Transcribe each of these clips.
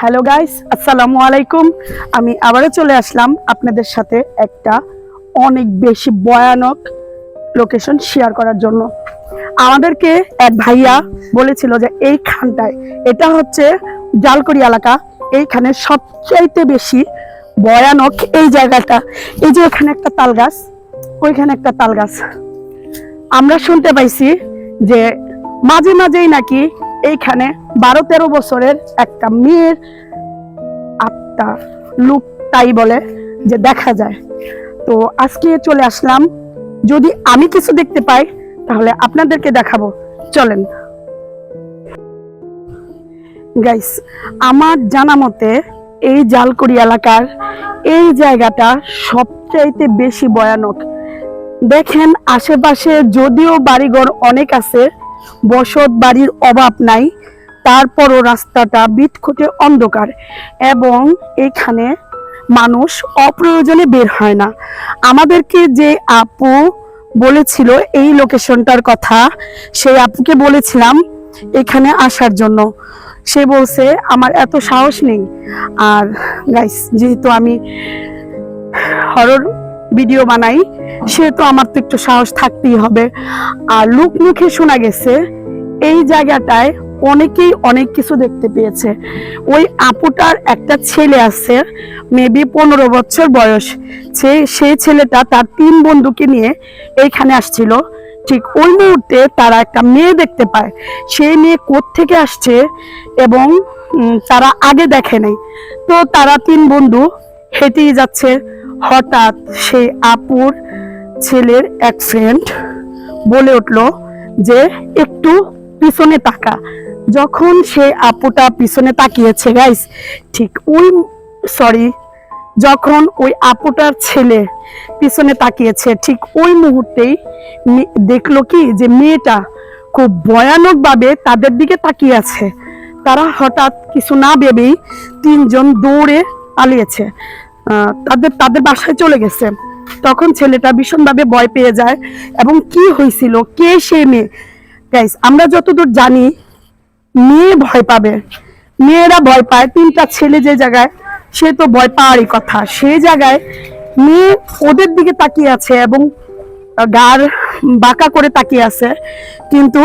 Hello guys, আসসালামু আলাইকুম। আমি আবারও চলে আসলাম আপনাদের সাথে একটা অনেক বেশি ভয়ানক লোকেশন শেয়ার করার জন্য। আমাদেরকে এক ভাইয়া বলেছিল যে এইখানটায়, এটা হচ্ছে জালকুড়ি এলাকা, এইখানে সবচাইতে বেশি ভয়ানক এই জায়গাটা। এই যে এখানে একটা তাল গাছ, ওইখানে একটা তাল গাছ। আমরা শুনতে পাইছি যে মাঝে মাঝেই নাকি এইখানে 12-13 বছরের একটা মেয়ের আত্মা লুক তাই বলে যে দেখা যায়। তো আজকে চলে আসলাম, যদি আমি কিছু দেখতে পাই তাহলে আপনাদেরকে দেখাবো। চলেন গাইস, আমার জানা মতে এই জালকুড়ি এলাকার এই জায়গাটা সবচাইতে বেশি ভয়ানক। দেখেন আশেপাশে যদিও বাড়িঘর অনেক আছে, বসত বাড়ির অভাব নাই, তারপরও রাস্তাটা বিটখুটে অন্ধকার এবং এখানে মানুষ অপ্রয়োজনে বের হয় না। আমাদেরকে যে আপু বলেছিল এই লোকেশনটার কথা, সেই আপুকে বলেছিলাম এখানে আসার জন্য। সে বলছে আমার এত সাহস নেই। আর গাইস, যেহেতু আমি হরর ভিডিও বানাই, সেহেতু আমার তো একটু সাহস থাকতেই হবে। আর লোক মুখে শোনা গেছে এই জায়গাটায় অনেকেই অনেক কিছু দেখতে পেয়েছে। ওই আপুটার একটা ছেলে আছে, মেবি 15 বছর বয়স। সেই ছেলেটা তার 3 বন্ধুকে নিয়ে এইখানে আসছিল। ঠিক ওই মুহূর্তে তারা একটা মেয়ে দেখতে পায়। সেই মেয়ে কোত্থেকে আসছে এবং তারা আগে দেখে নাই। তো তারা 3 বন্ধু হেঁটেই যাচ্ছে। হঠাৎ সেই আপুর ছেলের এক ফ্রেন্ড বলে উঠলো যে একটু পিছনে তাকা। যখন সে আপুটা পিছনে তাকিয়েছে গাইস, ঠিক যখন ওই আপুটার ছেলে পিছনে তাকিয়েছে, ঠিক ওই মুহূর্তেই দেখলো কি যে মেয়েটা খুব ভয়ানক ভাবে তাদের দিকে তাকিয়ে আছে। তারা হঠাৎ কিছু না ভেবেই 3 জন দৌড়ে পালিয়েছে, তাদের বাসায় চলে গেছে। তখন ছেলেটা ভীষণভাবে ভয় পেয়ে যায়। এবং কি হয়েছিল, কে সে মেয়ে? গাইস, আমরা যতদূর জানি মেয়ে ভয় পাবে, মেয়েরা ভয় পায়। 3টা ছেলে যে জায়গায়, সে তো ভয় পাওয়ারই কথা। সেই জায়গায় মেয়ে ওদের দিকে তাকিয়ে আছে এবং গার বাঁকা করে তাকিয়ে আছে, কিন্তু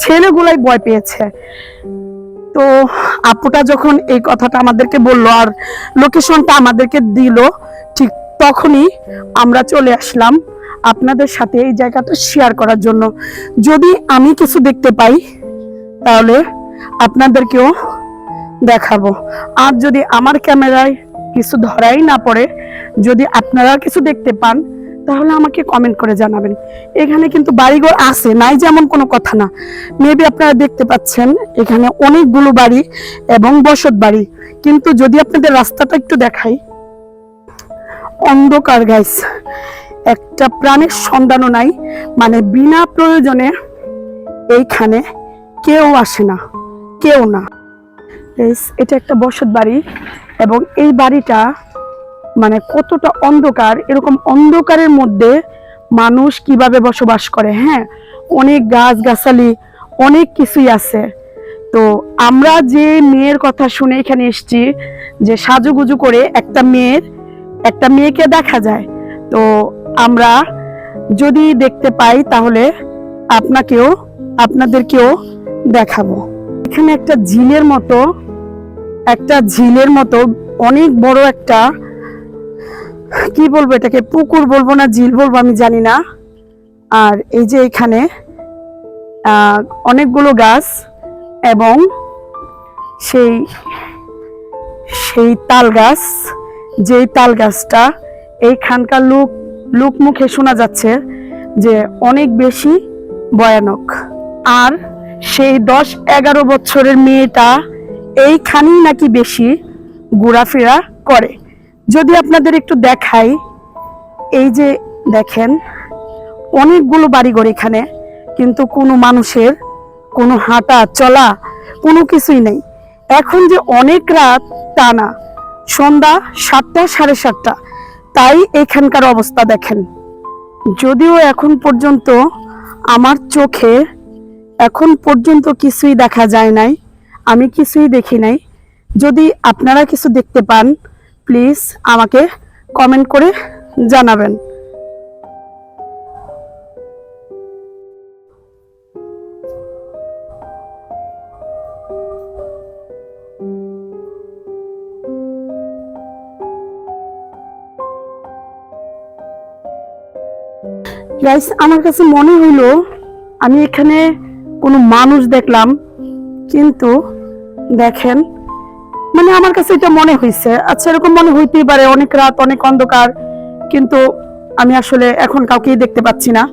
ছেলেগুলাই ভয় পেয়েছে। তো আপুটা যখন এই কথাটা আমাদেরকে বললো আর লোকেশনটা আমাদেরকে দিল, ঠিক তখনই আমরা চলে আসলাম আপনাদের সাথে এই জায়গাটা শেয়ার করার জন্য। যদি আমি কিছু দেখতে পাই তাহলে আপনাদেরকেও দেখাবো। আর যদি আমার ক্যামেরায় কিছু ধরাই না পড়ে, যদি আপনারা কিছু দেখতে পান তাহলে আমাকে কমেন্ট করে জানাবেন। এখানে কিন্তু বাড়িঘর আছে, নাই যেমন কোনো কথা না। মেবি আপনারা দেখতে পাচ্ছেন এখানে অনেকগুলো বাড়ি এবং বসত বাড়ি, কিন্তু যদি আপনাদের রাস্তাটা একটু দেখাই, অন্ধকার গাইস, একটা প্রাণের সন্ধানও নাই। মানে বিনা প্রয়োজনে এইখানে কেউ আসে না, কেউ না। এটা একটা বসত বাড়ি এবং এই বাড়িটা মানে কতটা অন্ধকার, এরকম অন্ধকারের মধ্যে মানুষ কিভাবে বসবাস করে। হ্যাঁ, অনেক গাছগাছালি, অনেক কিছুই আছে। তো আমরা যে মেয়ের কথা শুনে এখানে এসেছি, যে সাজুগুজু করে একটা মেয়েকে দেখা যায়, তো আমরা যদি দেখতে পাই তাহলে আপনাদেরকেও দেখাবো। এখানে একটা ঝিলের মতো অনেক বড় একটা, কি বলবো এটাকে, পুকুর বলবো না ঝিল বলবো আমি জানি না। আর এই যে এখানে অনেকগুলো গাছ এবং সেই তাল গাছ, যেই তাল গাছটা এইখানকার লোক মুখে শোনা যাচ্ছে যে অনেক বেশি ভয়ানক। আর সেই 10-11 বছরের মেয়েটা এইখানেই নাকি বেশি ঘোরাফেরা করে। যদি আপনাদের একটু দেখাই, এই যে দেখেন অনেকগুলো বাড়িঘর এখানে, কিন্তু কোনো মানুষের কোনো হাঁটা চলা কোনো কিছুই নেই। এখন যে অনেক রাত তা না, সন্ধ্যা 7টা 7:30, তাই এখানকার অবস্থা দেখেন। যদিও এখন পর্যন্ত আমার চোখে কিছুই দেখা যায় নাই, আমি কিছুই দেখি নাই, যদি আপনারা কিছু দেখতে পান প্লিজ আমাকে কমেন্ট করে জানাবেন। গাইস, আমার কাছে মনে হইলো আমি এখানে কোনো মানুষ দেখলাম, কিন্তু দেখেন মানে আমার কাছে এটা মনে হয়েছে। আচ্ছা, এরকম মনে হইতেই পারে, অনেক রাত, অনেক অন্ধকার, কিন্তু আমি আসলে এখন কাউকেই দেখতে পাচ্ছি না।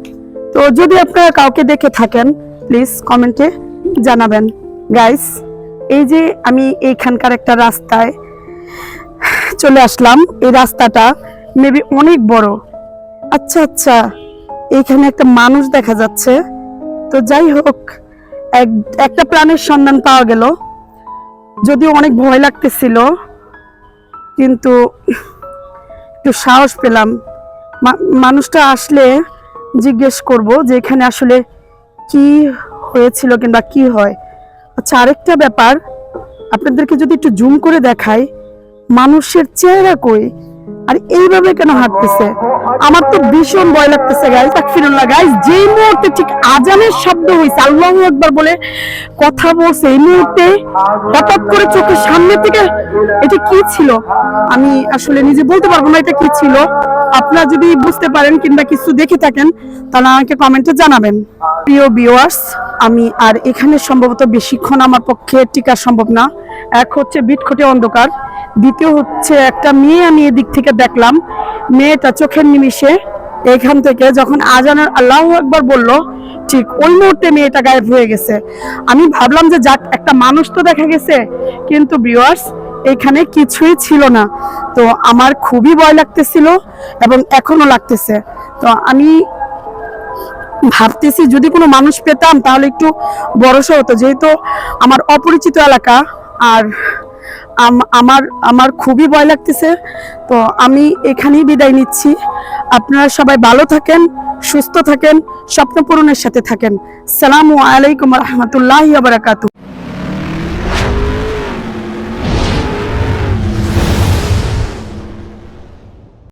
তো যদি আপনারা কাউকে দেখে থাকেন প্লিজ কমেন্টে জানাবেন। গাইস, এই যে আমি এইখানকার একটা রাস্তায় চলে আসলাম, এই রাস্তাটা মেবি অনেক বড়। আচ্ছা আচ্ছা, এইখানে একটা মানুষ দেখা যাচ্ছে। তো যাই হোক, একটা প্রাণের সন্ধান পাওয়া গেল, যদিও অনেক ভয় লাগতেছিল, কিন্তু একটু সাহস পেলাম। মানুষটা আসলে জিজ্ঞেস করব যে এখানে আসলে কি হয়েছিল কিংবা কি হয়। আচ্ছা, আরেকটা ব্যাপার আপনাদেরকে যদি একটু জুম করে দেখাই, মানুষের চেহারা কই আর এইভাবে কেন হাঁটতেছে? আমার তো ভীষণ ভয় লাগতেছে গাইস। তাকফিরুল্লাহ গাইস, যেই মুহূর্তে ঠিক আজানের শব্দ হয়েছে, আল্লাহু আকবার বলে কথা বলছে, এই মুহূর্তে হঠাৎ করে চোখের সামনে থেকে এটা কি ছিল আমি আসলে নিজে বলতে পারবো না এটা কি ছিল। আপনারা যদি বুঝতে পারেন কিংবা কিছু দেখে থাকেন তাহলে আমাকে কমেন্টে জানাবেন। প্রিয় ভিউয়ার্স, আমি আর এখানে সম্ভবত বেশিক্ষণ আমার পক্ষে টিকা সম্ভব না। এক হচ্ছে বিটখটে অন্ধকার, দ্বিতীয় হচ্ছে একটা মেয়ে আমি এদিক থেকে দেখলাম, মেয়েটা চোখের নিমিষে এখান থেকে যখন আজানের আল্লাহু আকবার বলল, ঠিক ওই মুহূর্তে মেয়েটা গায়েব হয়ে গেছে। আমি ভাবলাম যে যাক, একটা মানুষ তো দেখা গেছে, কিন্তু ভিউয়ার্স এখানে কিছুই ছিল না। তো আমার খুবই ভয় লাগতেছিল এবং এখনো লাগতেছে। তো আমি ভাবতেছি যদি কোনো মানুষ পেতাম তাহলে একটু বড়সড় হতো, যেহেতু আমার অপরিচিত এলাকা আর আমার খুবই ভয় লাগতেছে। তো আমি এখানেই বিদায় নিচ্ছি। আপনারা সবাই ভালো থাকেন, সুস্থ থাকেন, স্বপ্ন পূরণের সাথে থাকেন। আসসালামু আলাইকুম ওয়া রাহমাতুল্লাহি ওয়া বারাকাতুহু।